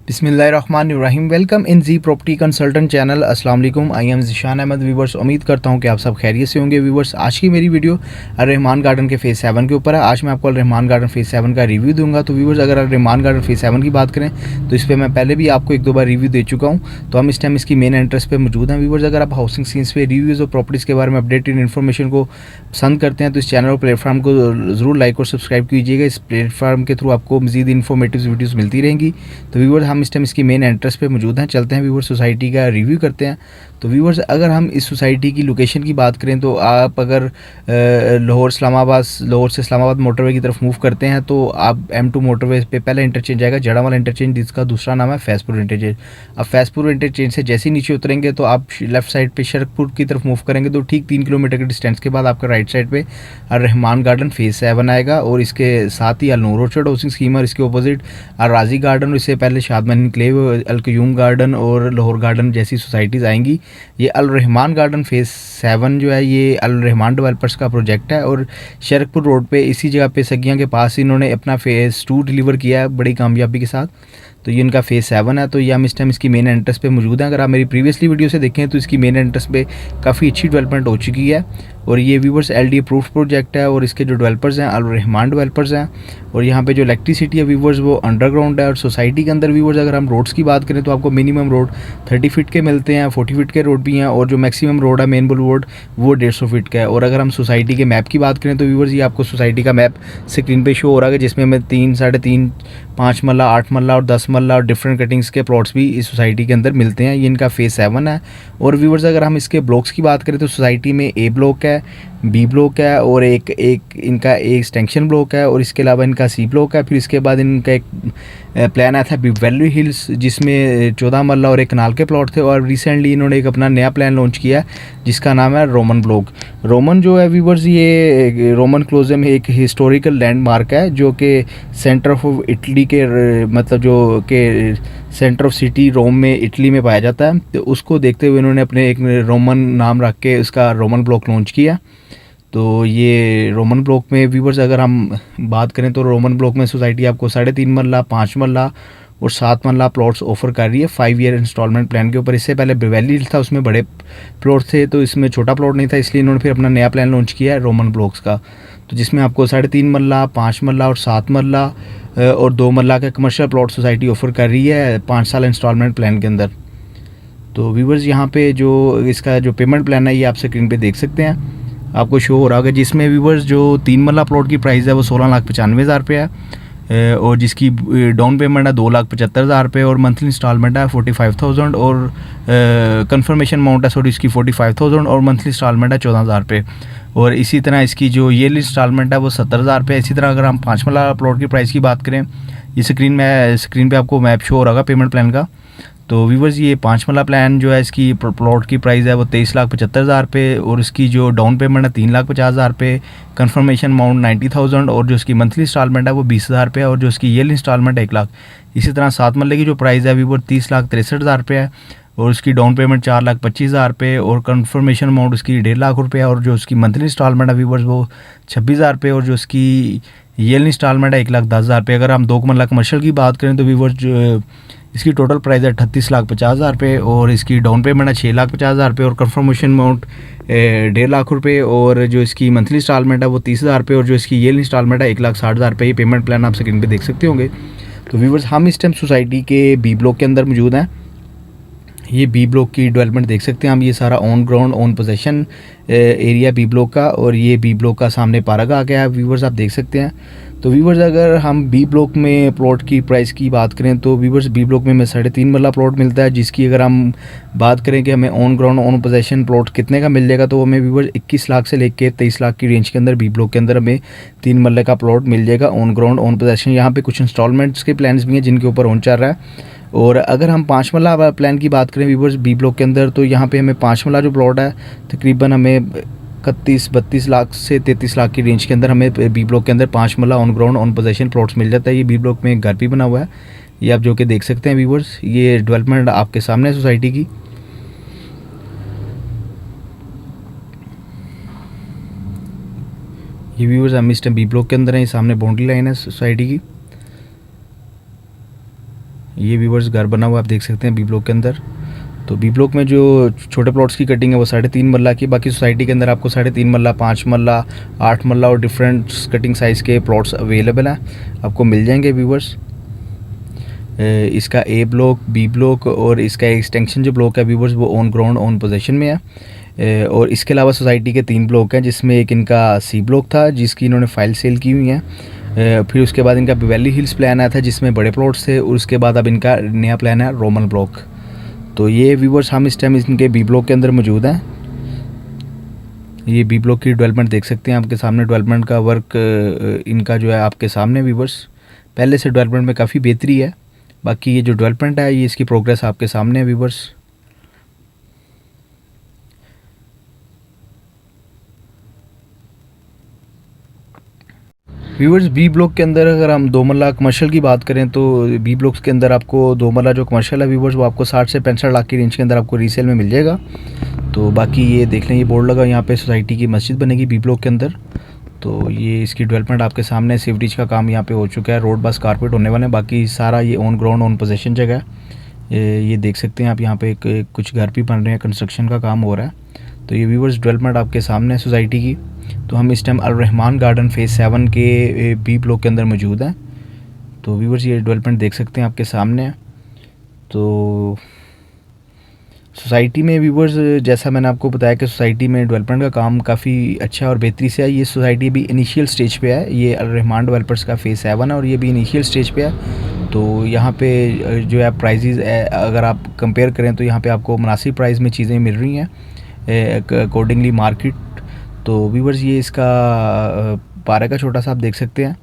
बिस्मिल्लाहिर्रहमानिर्रहीम। Welcome in G property consultant channel. अस्सलाम वालेकुम। I am Zeeshan Ahmad. Viewers, उम्मीद करता हूं कि आप सब खैरियत से होंगे। व्यूवर्स, आज की मेरी वीडियो अल रहमान गार्डन के फ़ेज़ 7 के ऊपर है। आज मैं आपको अल रहमान गार्डन फ़ेज़ 7 का रिव्यू दूंगा। तो व्यूवर्स, अगर अल रहमान गार्डन फ़ेज़ 7 की बात करें तो इस पर मैं पहले भी आपको 1-2 बार रिव्यू दे चुका हूँ। तो हम इस टाइम इसकी मेन एंट्रेंस पे मौजूद हैं। व्यूवर्स, अगर आप हाउसिंग सीन्स पे रिव्यूज़ और प्रॉपर्टीज़ के बारे में अपडेटेड इन्फॉर्मेशन को पसंद करते हैं तो इस चैनल और प्लेटफॉर्म को ज़रूर लाइक और सब्सक्राइब कीजिएगा। इस प्लेटफॉर्म के थ्रू आपको मज़ीद इन्फॉर्मेटिव वीडियोज़ मिलती रहेंगी। तो व्यूवर्स, हम इस टाइम इसकी मेन एंट्रेंस पे मौजूद हैं। चलते हैं व्यूवर्स, सोसाइटी का रिव्यू करते हैं। तो व्यूवर्स, अगर हम इस सोसाइटी की लोकेशन की बात करें तो आप अगर लाहौर से इस्लामाबाद मोटरवे की तरफ मूव करते हैं तो आप M2 मोटरवे पे पहला इंटरचेंज आएगा जड़ावाला इंटरचेंज, जिसका दूसरा नाम है फैज़पुर इंटरचेंज। अब फैज़पुर इंटरचेंज से जैसे ही नीचे उतरेंगे तो आप लेफ्ट साइड पे शरकपुर की तरफ मूव करेंगे तो ठीक 3 किलोमीटर के डिस्टेंस के बाद आपका राइट साइड पे अल रहमान गार्डन फ़ेज़ 7 आएगा। और इसके साथ ही अल नूर ऑर्चर्ड हाउसिंग स्कीम और इसके अपोजिट अल राजी गार्डन और इससे पहले शादमनी इनक्लेव, अल क्यूम गार्डन और लाहौर गार्डन जैसी सोसाइटीज़ आएंगी। ये अल रहमान गार्डन फ़ेज़ 7 जो है ये अल रहमान डेवलपर्स का प्रोजेक्ट है और शरकपुर रोड पे इसी जगह पे सगियां के पास इन्होंने अपना फ़ेज़ 2 डिलीवर किया है बड़ी कामयाबी के साथ। तो ये इनका फ़ेज़ 7 है। तो ये हम इस टाइम इसकी मेन एंट्रेंस पे मौजूद हैं। अगर आप मेरी प्रीवियसली वीडियो से देखें तो इसकी मेन एंट्रेंस पे काफ़ी अच्छी डेवलपमेंट हो चुकी है और ये व्यूवर्स LD अप्रूव्ड प्रोजेक्ट है और इसके जो डेवलपर्स हैं अल रहमान डेवलपर्स हैं। और यहाँ पे जो इलेक्ट्रिसिटी है व्यूवर्स वो अंडरग्राउंड है। और सोसाइटी के अंदर व्यूवर्स अगर हम रोड्स की बात करें तो आपको मिनिमम रोड 30 फीट के मिलते हैं, 40 फीट के रोड भी हैं और जो मैक्सिमम रोड है मेन बुलवर्ड वो 150 फीट का है। और अगर हम सोसाइटी के मैप की बात करें तो व्यूवर्स ये आपको सोसाइटी का मैप स्क्रीन पे शो हो रहा है जिसमें हमें 3, 3.5, 5 मरला, 8 मरला और 10 मरला और डिफरेंट कटिंग्स के प्लॉट्स भी इस सोसाइटी के अंदर मिलते हैं। ये इनका फ़ेज़ 7 है। और व्यूवर्स, अगर हम इसके ब्लॉक्स की बात करें तो सोसाइटी में A ब्लॉक है, B ब्लॉक है और एक इनका एक्सटेंशन ब्लॉक है और इसके अलावा इनका C ब्लॉक है। फिर इसके बाद इनका एक प्लान आया था वैल्यू हिल्स जिसमें 14 मरला और एक कनाल के प्लॉट थे। और रिसेंटली इन्होंने एक अपना नया प्लान लॉन्च किया जिसका नाम है रोमन ब्लॉक। रोमन जो है व्यूवर्स, ये रोमन क्लोजम एक हिस्टोरिकल लैंडमार्क है जो कि सेंटर ऑफ इटली के मतलब जो कि सेंटर ऑफ सिटी रोम में इटली में पाया जाता है। तो उसको देखते हुए इन्होंने अपने एक रोमन नाम रख के उसका रोमन ब्लॉक लॉन्च किया। तो ये रोमन ब्लॉक में व्यूवर्स अगर हम बात करें तो रोमन ब्लॉक में सोसाइटी आपको 3.5 मरला, 5 मरला और 7 मरला प्लॉट्स ऑफर कर रही है 5 ईयर इंस्टॉलमेंट प्लान के ऊपर। इससे पहले वैली था उसमें बड़े प्लॉट थे तो इसमें छोटा प्लॉट नहीं था, इसलिए इन्होंने फिर अपना नया प्लान लॉन्च किया है रोमन ब्लॉक्स का। तो जिसमें आपको 3.5 मरला, 5 मरला और 7 मरला और 2 मरला का कमर्शियल प्लॉट सोसाइटी ऑफर कर रही है 5 साल इंस्टॉलमेंट प्लान के अंदर। तो व्यूवर्स, यहाँ पे जो इसका जो पेमेंट प्लान है ये आप स्क्रीन पे देख सकते हैं, आपको शो हो रहा होगा। जिसमें व्यूवर्स जो 3 मरला प्लॉट की प्राइस है वो 16,95,000 रुपये है और जिसकी डाउन पेमेंट है 2,75,000 रुपये और मंथली इंस्टॉलमेंट है 45,000 और कंफर्मेशन अमाउंट है सॉरी इसकी 45,000 और मंथली इंस्टॉलमेंट है 14,000 रुपये। और इसी तरह इसकी जो ईयरली इंस्टॉलमेंट है वो 70,000 रुपये। इसी तरह अगर हम 5 मरला प्लॉट की प्राइस की बात करें, ये स्क्रीन पे आपको मैप शो हो रहा होगा पेमेंट प्लान का। तो व्यूवर्स, ये 5 मरला प्लान जो है इसकी प्लॉट की प्राइस है वो 23,75,000 रुपये और इसकी जो डाउन पेमेंट है 3,50,000 रुपये, कंफर्मेशन अमाउंट 90,000 और जो इसकी मंथली इंस्टॉलमेंट है वो 20,000 रुपये और जो इसकी ईयरली इंस्टॉलमेंट है 1 लाख। इसी तरह 7 मरले की जो प्राइस है व्यूवर 30,63,000 रुपये है और उसकी डाउन पेमेंट 4,25,000 रुपये और कंफर्मेशन अमाउंट उसकी 1.5 लाख रुपये और जो उसकी मंथली इंस्टॉलमेंट है व्यूवर्स वो 26,000 रुपये और जो उसकी ईयरली इंस्टॉलमेंट है 1,10,000 रुपये। अगर हम 2 मरला कमर्शियल की बात करें तो व्यूवर्स इसकी टोटल प्राइस है 38,50,000 रुपये और इसकी डाउन पेमेंट है 6,50,000 रुपये और कंफर्मेशन अमाउंट 1.5 लाख रुपये और जो इसकी मंथली इंस्टॉलमेंट है वो 30,000 रुपये और जो इसकी ईयरली इंस्टॉलमेंट है 1,60,000 रुपये। ये पेमेंट प्लान आप स्क्रीन पे देख सकते होंगे। तो व्यूवर्स, हम इस टाइम सोसाइटी के B ब्लॉक के अंदर मौजूद हैं। ये B ब्लॉक की डेवलपमेंट देख सकते हैं हम, ये सारा on ground on possession area B block का और ये B ब्लॉक का सामने पार्क आ गया है व्यूवर्स, आप देख सकते हैं। तो व्यूवर्स, अगर हम B ब्लॉक में प्लॉट की प्राइस की बात करें तो व्यूवर्स B ब्लॉक में हमें 3.5 मरला प्लॉट मिलता है जिसकी अगर हम बात करें कि हमें on ground on possession plot कितने का मिल जाएगा तो हमें व्यूवर्स 21 लाख से लेकर 23 लाख की रेंज के अंदर B ब्लॉक के अंदर हमें 3 मरले का प्लॉट मिल जाएगा ऑन ग्राउंड ऑन पोजेशन। यहाँ पे कुछ इंस्टॉलमेंट्स के प्लान्स भी हैं जिनके ऊपर ऑन चल रहा है। और अगर हम 5 मरला प्लान की बात करें व्यूवर्स B ब्लॉक के अंदर तो यहाँ पे हमें 5 मरला जो प्लॉट है तकरीबन हमें 31-32 लाख से 33 लाख की रेंज के अंदर हमें B ब्लॉक के अंदर 5 marla on ground on possession plots मिल जाता है। ये B ब्लॉक में एक घर भी बना हुआ है, ये आप जो कि देख सकते हैं व्यूवर्स। ये डेवलपमेंट आपके सामने है सोसाइटी की। ये व्यूवर्स, हम इस टाइम B ब्लॉक के अंदर हैं, सामने बाउंड्री लाइन है सोसाइटी की। ये व्यूवर्स घर बना हुआ आप देख सकते हैं बी ब्लॉक के अंदर। तो बी ब्लॉक में जो छोटे प्लॉट्स की कटिंग है वो 3.5 मरला की, बाकी सोसाइटी के अंदर आपको 3.5 मरला, 5 मरला, 8 मरला और डिफरेंट कटिंग साइज़ के प्लॉट्स अवेलेबल हैं, आपको मिल जाएंगे व्यूवर्स। इसका ए ब्लॉक, बी ब्लॉक और इसका एक्सटेंशन जो ब्लॉक है व्यूवर्स वो ऑन ग्राउंड ऑन पोजीशन में है। और इसके अलावा सोसाइटी के 3 ब्लॉक हैं, जिसमें एक इनका सी ब्लॉक था जिसकी इन्होंने फ़ाइल सेल की हुई है। फिर उसके बाद इनका बेवली हिल्स प्लान आया था जिसमें बड़े प्लॉट्स थे, और उसके बाद अब इनका नया प्लान है रोमन ब्लॉक। तो ये व्यूवर्स हम इस टाइम इनके बी ब्लॉक के अंदर मौजूद हैं। ये बी ब्लॉक की डेवलपमेंट देख सकते हैं आपके सामने, डेवलपमेंट का वर्क इनका जो है आपके सामने व्यूवर्स, पहले से डेवलपमेंट में काफ़ी बेहतरी है। बाकी ये जो डेवलपमेंट है ये इसकी प्रोग्रेस आपके सामने है व्यूवर्स। व्यूवर्स बी ब्लॉक के अंदर अगर हम 2 मरला कमर्शियल की बात करें तो बी ब्लॉक्स के अंदर आपको 2 मरला जो कमर्शियल है व्यूवर्स वो आपको 60 से 65 लाख की रेंज के अंदर आपको रीसेल में मिल जाएगा। तो बाकी ये देख लें, ये बोर्ड लगा यहाँ पे सोसाइटी की मस्जिद बनेगी बी ब्लॉक के अंदर। तो ये इसकी डेवलपमेंट आपके सामने, सीवरेज का काम यहाँ पे हो चुका है, रोड बस कारपेट होने वाले हैं, बाकी सारा ये ऑन ग्राउंड ऑन पोजीशन जगह है। ये देख सकते हैं आप, यहाँ पे कुछ घर भी बन रहे हैं, कंस्ट्रक्शन का काम हो रहा है। तो ये व्यूवर्स डेवलपमेंट आपके सामने है सोसाइटी की। तो हम इस time all Rahman garden phase 7 के बी ब्लॉक के अंदर मौजूद हैं। तो व्यूवर्स ये डेवलपमेंट देख सकते हैं आपके सामने है। तो सोसाइटी में व्यूवर्स जैसा मैंने आपको बताया कि सोसाइटी में डेवलपमेंट का काम काफ़ी अच्छा और बेहतरी से है। ये सोसाइटी भी इनिशियल स्टेज पे है, ये अल रहमान डेवलपर्स का फेज़ 7 है और ये भी इनिशियल स्टेज पे है। तो यहाँ पे जो है प्राइजेज़ अगर आप कंपेयर करें तो यहाँ पे आपको मुनासिब प्राइस में चीज़ें मिल रही हैं अकॉर्डिंगली मार्केट। तो व्यूवर्स ये इसका पार्क का छोटा सा आप देख सकते हैं।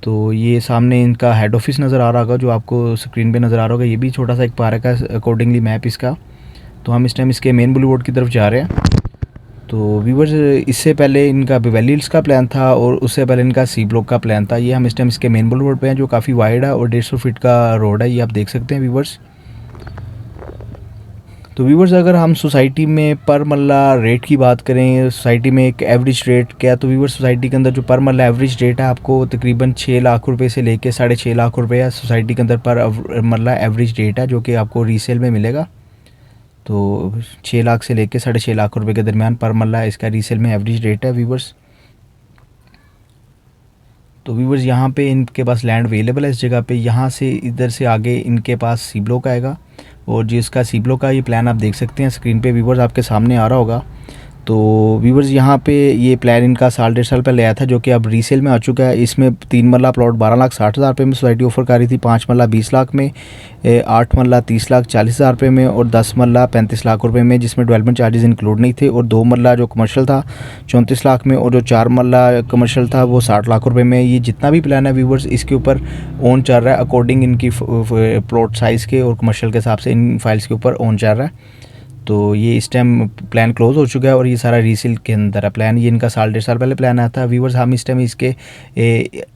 तो ये सामने इनका हेड ऑफिस नज़र आ रहा होगा जो आपको स्क्रीन पे नज़र आ रहा होगा, ये भी छोटा सा एक पार्क है अकॉर्डिंगली मैप इसका। तो हम इस टाइम इसके मेन बुलेवार्ड की तरफ जा रहे हैं। तो व्यूवर्स इससे पहले इनका बेवली हिल्स का प्लान था और उससे पहले इनका सी ब्लॉक का प्लान था। ये हम इस टाइम इसके मेन बुलेवार्ड पे हैं जो काफ़ी वाइड है और 150 फीट का रोड है, ये आप देख सकते हैं व्यूवर्स। तो व्यूवर्स अगर हम सोसाइटी में पर मल्ला रेट की बात करें, सोसाइटी में एक एवरेज रेट क्या, तो व्यूवर्स सोसाइटी के अंदर जो पर मल्ला एवरेज रेट है आपको तकरीबन 6 लाख रुपए से लेके 6.5 लाख रुपए है सोसाइटी के अंदर पर मल्ला एवरेज रेट है जो कि आपको रीसेल में मिलेगा। तो 6 लाख से लेके 6.5 लाख रुपए के दरमियान पर मल्ला इसका रीसेल में एवरेज रेट है व्यूवर्स। तो व्यूवर्स यहाँ पे इनके पास लैंड अवेलेबल है इस जगह पे, यहाँ से इधर से आगे इनके पास सी ब्लॉक आएगा और जिसका सी ब्लॉक का ये प्लान आप देख सकते हैं स्क्रीन पे व्यूवर्स आपके सामने आ रहा होगा। तो व्यूवर्स यहाँ पे ये प्लान इनका 1.5 साल पहले आया था जो कि अब रीसेल में आ चुका है। इसमें 3 मरला प्लॉट 12,60,000 रुपये में सोसाइटी ऑफर कर रही थी, 5 मरला 20 लाख में, 8 मरला 30,40,000 रुपये में और 10 मरला 35 लाख रुपये में, जिसमें डेवलपमेंट चार्जेस इंक्लूड नहीं थे, और 2 मरला जो कमर्शियल था 34 लाख में, और जो 4 मरला कमर्शियल था वो 60 लाख रुपये में। ये जितना भी प्लान है व्यूवर्स इसके ऊपर ओन चल रहा है अकॉर्डिंग इनकी प्लॉट साइज़ के और कमर्शियल के हिसाब से इन फाइल्स के ऊपर ओन चल रहा है। तो ये इस टाइम प्लान क्लोज हो चुका है और ये सारा रीसेल के अंदर है प्लान। ये इनका 1.5 साल पहले प्लान आया था व्यूवर्स। हम इस टाइम इसके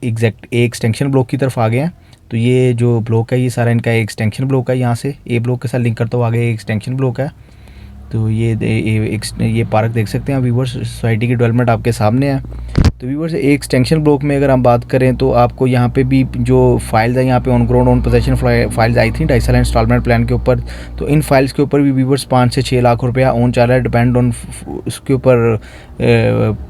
एग्जैक्ट एक्सटेंशन ब्लॉक की तरफ आ गए हैं। तो ये जो ब्लॉक है ये सारा इनका एक्सटेंशन ब्लॉक है, यहाँ से ए ब्लॉक के साथ लिंक करता हुआ आगे एक्सटेंशन ब्लॉक है। तो ये पार्क देख सकते हैं व्यूवर्स, सोसाइटी की डेवलपमेंट आपके सामने है। तो व्यूवर्स एक एक्सटेंशन ब्लॉक में अगर हम बात करें तो आपको यहाँ पे भी जो फाइल्स है यहाँ पे on ground on position files आई थी 2.5 साल इंस्टॉलमेंट प्लान के ऊपर। तो इन फाइल्स के ऊपर भी व्यूवर्स 5 से 6 लाख रुपया ओन चल रहा है, डिपेंड ऑन उसके ऊपर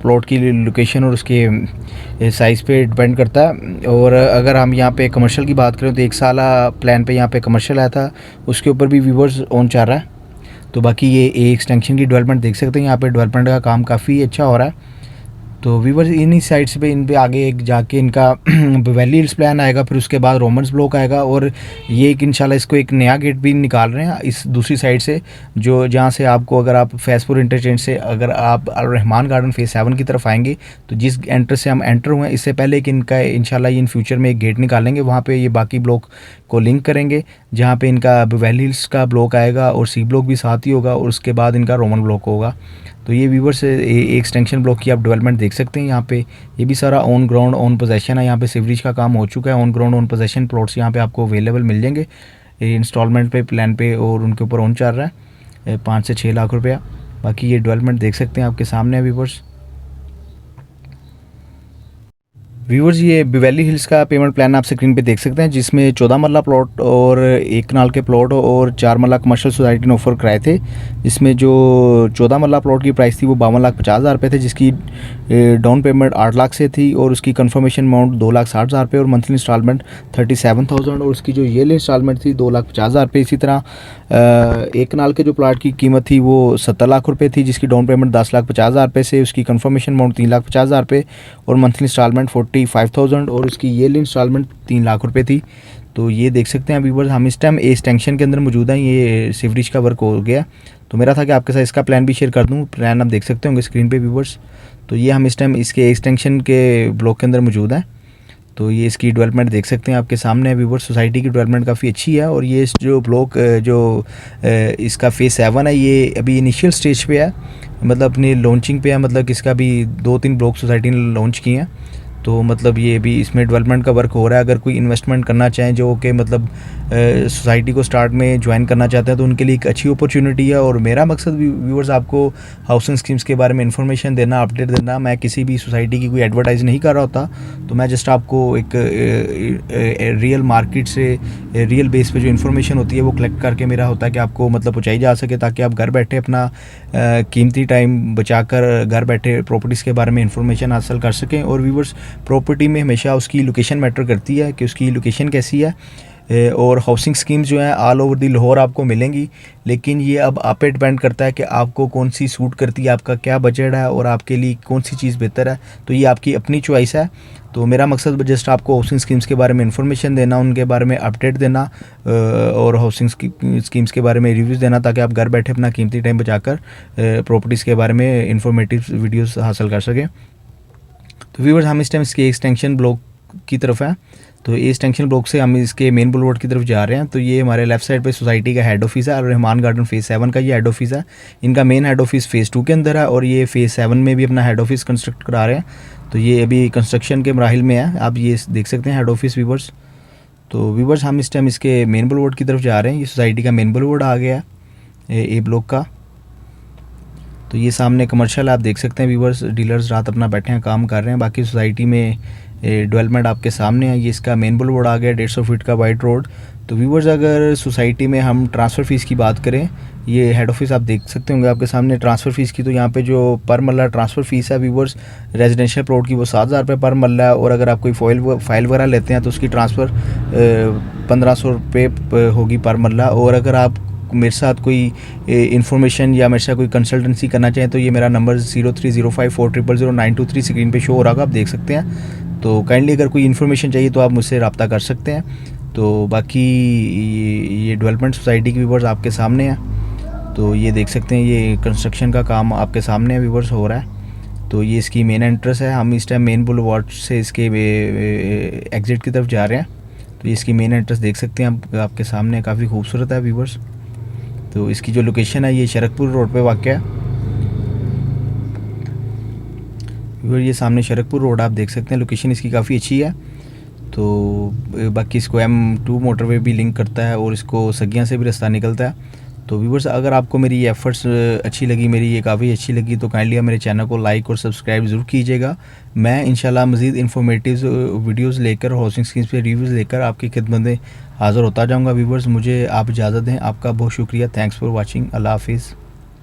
प्लॉट की लोकेशन और उसके साइज़ पे डिपेंड करता है। और अगर हम यहाँ पे कमर्शियल की बात करें तो 1 साल प्लान पे यहाँ पे कमर्शियल आया था, उसके ऊपर भी व्यूवर्स ओन चल रहा है। तो बाकी ये एक्सटेंशन की डेवलपमेंट देख सकते हैं, यहाँ पे डेवलपमेंट का काम काफ़ी अच्छा हो रहा है। तो व्यूवर्स इन्हीं साइड्स पे इन पे आगे एक जाके इनका वैली हिल्स प्लान आएगा, फिर उसके बाद रोमन्स ब्लॉक आएगा, और ये एक इंशाल्लाह इसको एक नया गेट भी निकाल रहे हैं इस दूसरी साइड से, जो जहाँ से आपको अगर आप फैज़पुर इंटरचेंज से अगर आप अल रहमान गार्डन फेज़ 7 की तरफ आएंगे तो जिस एंटर से हम एंटर हुए इससे पहले कि इनका इंशाल्लाह इन फ्यूचर में एक गेट निकालेंगे, वहाँ पर ये बाकी ब्लॉक को लिंक करेंगे, जहाँ पर इनका वैली हिल्स का ब्लॉक आएगा और सी ब्लॉक भी साथ ही होगा और उसके बाद इनका रोमन ब्लॉक होगा। तो ये व्यूवर्स एक्सटेंशन ब्लॉक की आप डेवलपमेंट देख सकते हैं। यहाँ पे ये भी सारा ऑन ग्राउंड ऑन पोजीशन है, यहाँ पे सीवरेज का काम हो चुका है, on ground on position plots यहाँ पे आपको अवेलेबल मिल जाएंगे इंस्टॉलमेंट पे प्लान पे, और उनके ऊपर ऑन चल रहा है 5 से 6 लाख रुपया। बाकी ये डेवलपमेंट देख सकते हैं आपके सामने व्यूवर्स। व्यूवर्स ये बिवैली हिल्स का पेमेंट प्लान आप स्क्रीन पे देख सकते हैं, जिसमें 14 मरला प्लॉट और 1 कनाल के प्लॉट और 4 मरला कमर्शियल सोसाइटी ने ऑफर कराए थे। जिसमें जो 14 मरला प्लॉट की प्राइस थी वो 52,50,000 रुपये थे, जिसकी डाउन पेमेंट 8 लाख से थी और उसकी कंफर्मेशन अमाउंट 2,60,000 रुपये और मंथली इंस्टॉलमेंट 37,000 और उसकी जो ईयरली इंस्टॉलमेंट थी 2,50,000 रुपये। इसी तरह 1 कनाल के जो प्लाट की कीमत थी वो 70 लाख रुपये थी, जिसकी डाउन पेमेंट 10,50,000 रुपये से उसकी कंफर्मेशन अमाउंट 3,50,000 रुपये और मंथली इंस्टॉलमेंट 45,000 और उसकी ईयरली इंस्टॉलमेंट 3 लाख रुपये थी। तो ये देख सकते हैं व्यूवर्स, हम इस टाइम एक्सटेंशन के अंदर मौजूद हैं। ये सीवरेज का वर्क हो गया, तो मेरा था कि आपके साथ इसका प्लान भी शेयर कर दूं। प्लान आप देख सकते होंगे स्क्रीन पे व्यूवर्स। तो ये हम इस टाइम इसके एक्सटेंशन के ब्लॉक के अंदर मौजूद हैं। तो ये इसकी डेवलपमेंट देख सकते हैं आपके सामने है व्यूवर्स। सोसाइटी की डेवलपमेंट काफ़ी अच्छी है और ये जो ब्लॉक जो इसका फेज़ 7 है ये अभी इनिशियल स्टेज पे है, मतलब अपनी लॉन्चिंग पे है। मतलब इसका भी 2-3 ब्लॉक सोसाइटी ने लॉन्च किए हैं, तो मतलब ये भी इसमें डेवलपमेंट का वर्क हो रहा है। अगर कोई इन्वेस्टमेंट करना चाहें जो कि मतलब सोसाइटी को स्टार्ट में ज्वाइन करना चाहते हैं तो उनके लिए एक अच्छी अपॉर्चुनिटी है। और मेरा मकसद व्यूवर्स आपको हाउसिंग स्कीम्स के बारे में इन्फॉर्मेशन देना, अपडेट देना। मैं किसी भी सोसाइटी की कोई एडवर्टाइज नहीं कर रहा होता, तो मैं जस्ट आपको एक रियल मार्केट से रियल बेस पे जो इन्फॉर्मेशन होती है वो कलेक्ट करके मेरा होता है कि आपको मतलब पहुँचाई जा सके, ताकि आप घर बैठे अपना कीमती टाइम बचाकर घर बैठे प्रॉपर्टीज़ के बारे में इन्फॉर्मेशन हासिल कर सकें। और व्यूवर्स प्रॉपर्टी में हमेशा उसकी लोकेशन मैटर करती है कि उसकी लोकेशन कैसी है। और हाउसिंग स्कीम्स जो हैं ऑल ओवर दी लाहौर आपको मिलेंगी, लेकिन ये अब आप पे डिपेंड करता है कि आपको कौन सी सूट करती है, आपका क्या बजट है और आपके लिए कौन सी चीज़ बेहतर है। तो ये आपकी अपनी चॉइस है। तो मेरा मकसद जस्ट आपको हाउसिंग स्कीम्स के बारे में इन्फॉर्मेशन देना, उनके बारे में अपडेट देना और हाउसिंग स्कीम्स के बारे में रिव्यूज़ देना, ताकि आप घर बैठे अपना कीमती टाइम बचाकर प्रॉपर्टीज़ के बारे में इंफॉर्मेटिव वीडियोज़ हासिल कर सकें। तो व्यूअर्स हम इस टाइम इसके एक्सटेंशन ब्लॉक की तरफ है। तो ये एक्सटेंशन ब्लॉक से हम इसके मेन बुलवर्ड की तरफ जा रहे हैं। तो ये हमारे लेफ्ट साइड पे सोसाइटी का हेड ऑफिस है और रहमान गार्डन फेज़ 7 का ये हेड ऑफिस है। इनका मेन हेड ऑफिस फेज़ 2 के अंदर है और ये फेज़ 7 में भी अपना हेड ऑफिस कंस्ट्रक्ट करा रहे हैं। तो ये अभी कंस्ट्रक्शन के मराहिल में है, आप ये देख सकते हैं हेड ऑफिस व्यूवर्स। तो व्यूवर्स हम इस टाइम इसके मेन बुलवर्ड की तरफ जा रहे हैं। ये सोसाइटी का मेन बुलवर्ड आ गया ए ब्लॉक का। तो ये सामने कमर्शियल आप देख सकते हैं व्यूवर्स, डीलर्स रात अपना बैठे हैं, काम कर रहे हैं। बाकी सोसाइटी में डेवलपमेंट आपके सामने है। ये इसका मेन बुलवर्ड आ गया 150 फीट का वाइड रोड। तो व्यूवर्स अगर सोसाइटी में हम ट्रांसफ़र फ़ीस की बात करें, ये हेड ऑफिस आप देख सकते होंगे आपके सामने ट्रांसफ़र फ़ीस की। तो यहाँ पे जो पर मल्ला ट्रांसफ़र फ़ीस है व्यूवर्स रेजिडेंशियल प्लॉट की वो 7,000 रुपये पर मल्ला है। और अगर आप कोई फाइल वगैरह लेते हैं तो उसकी ट्रांसफ़र 1,500 रुपये होगी पर मल्ला। और अगर आप मेरे साथ कोई इन्फॉर्मेशन या मेरे साथ कोई कंसल्टेंसी करना चाहें तो ये मेरा नंबर 0305400923 स्क्रीन पे शो हो रहा है, आप देख सकते हैं। तो काइंडली अगर कोई इन्फॉर्मेशन चाहिए तो आप मुझसे रब्ता कर सकते हैं। तो बाकी ये डेवलपमेंट सोसाइटी की व्यूवर्स आपके सामने है। तो ये देख सकते हैं ये कंस्ट्रक्शन का काम आपके सामने व्यूवर्स हो रहा है। तो ये इसकी मेन एंट्रेंस है। हम इस टाइम मेन बुलवार्ड से इसके एग्ज़िट की तरफ जा रहे हैं। तो इसकी मेन एंट्रेंस देख सकते हैं आपके सामने, काफ़ी खूबसूरत है व्यूवर्स। तो इसकी जो लोकेशन है ये शरकपुर रोड पे वाक़ है। ये सामने शरकपुर रोड आप देख सकते हैं, लोकेशन इसकी काफ़ी अच्छी है। तो बाकी इसको M2 मोटरवे भी लिंक करता है और इसको सगियां से भी रास्ता निकलता है। तो व्यूवर्स अगर आपको मेरी ये एफ़र्ट्स अच्छी लगी, मेरी ये काफ़ी अच्छी लगी, तो काइंडली मेरे चैनल को लाइक और सब्सक्राइब ज़रूर कीजिएगा। मैं इंशाल्लाह मज़ीद इन्फॉर्मेटिव वीडियोज़ लेकर हाउसिंग स्कीम्स पे रिव्यूज़ लेकर आपकी खिदमत में हाज़िर होता जाऊँगा। व्यूवर्स मुझे आप इजाज़त दें, आपका बहुत शुक्रिया। Thanks for watching. अल्लाह हाफिज़।